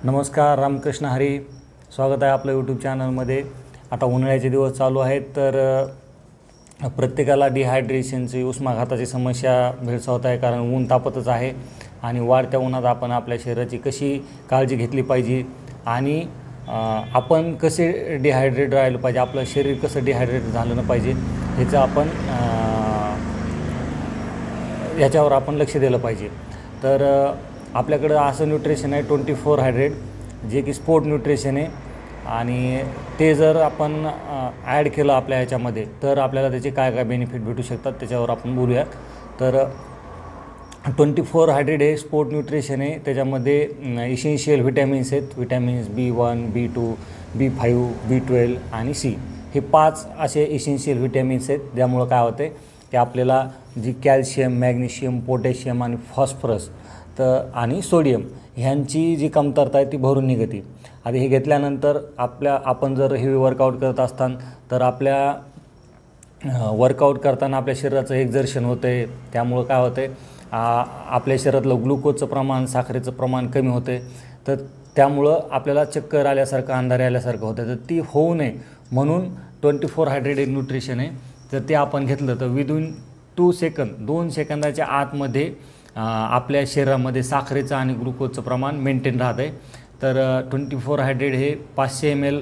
नमस्कार, रामकृष्ण हरी. स्वागत आहे आपलं यूट्यूब चॅनलमध्ये. आता उन्हाळ्याचे दिवस चालू आहेत तर प्रत्येकाला डिहायड्रेशनची उष्माघाताची समस्या भेडसावत आहे. कारण ऊन तापतच आहे आणि वाढत्या उन्हात आपण आपल्या शरीराची कशी काळजी घेतली पाहिजे आणि आपण कसे डिहायड्रेट राहिलं पाहिजे, आपलं शरीर कसं डिहायड्रेट झालं न पाहिजे याच्यावर आपण लक्ष दिलं पाहिजे. तर आपल्याकडं असं न्यूट्रिशन आहे 24 हायड्रेट, जे की स्पोर्ट न्यूट्रिशन आहे आणि ते जर आपण ॲड केलं आपल्या ह्याच्यामध्ये तर आपल्याला त्याचे काय काय बेनिफिट भेटू शकतात त्याच्यावर आपण बोलूयात. तर 24 हायड्रेट हे स्पोर्ट न्यूट्रिशन आहे. त्याच्यामध्ये इसेन्शियल व्हिटॅमिन्स आहेत. Vitamins B1, B2, B5, B12 आणि C हे 5 असे इसेन्शियल व्हिटॅमिन्स आहेत. ज्यामुळं काय होते की आपल्याला जी कॅल्शियम, मॅग्नेशियम, पोटॅशियम आणि फॉस्फरस आणि सोडियम ह्यांची जी कमतरता आहे ती भरून निघते. आता हे घेतल्यानंतर आपण जर हेवी वर्कआउट करत असताना तर आपल्या वर्कआउट करताना आपल्या शरीराचं एक्झर्शन होतं आहे. त्यामुळं काय होतं आहे, आपल्या शरीरातलं ग्लुकोजचं प्रमाण, साखरेचं प्रमाण कमी होते. तर त्यामुळं आपल्याला चक्कर आल्यासारखं, अंधारे आल्यासारखं होतं. तर ती होऊ नये म्हणून 24 हायड्रेट न्यूट्रिशन आहे. तर ते आपण घेतलं तर विदिन 2 सेकंदाच्या आतमध्ये आपल्या शरीरामध्ये साखरेचं आणि ग्लुकोजचं प्रमाण मेंटेन राहत आहे. तर 24 हायड्रेट हे 500 ml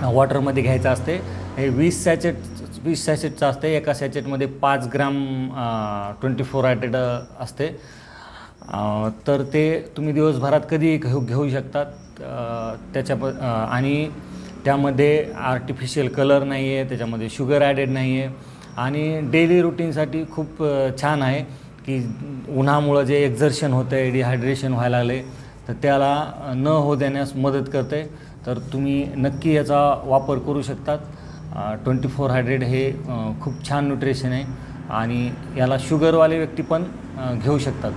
वॉटरमध्ये घ्यायचं असते. हे 20 सॅचेटचं असते. एका सॅचेटमध्ये 5 ग्राम 24 हायड्रेट असते. तर ते तुम्ही दिवसभरात कधीही घेऊ शकतात. आणि त्यामध्ये आर्टिफिशियल कलर नाही आहे, त्याच्यामध्ये शुगर ॲडेड नाही आहे आणि डेली रुटीनसाठी खूप छान आहे. की उन्हामुळं जे एक्झर्शन होतं आहे, डिहायड्रेशन व्हायला लागले तर त्याला न होऊ देण्यास मदत करते. तर तुम्ही नक्की याचा वापर करू शकतात. 24 हायड्रेट हे खूप छान न्यूट्रिशन आहे आणि याला शुगरवाले व्यक्ती पण घेऊ शकतात.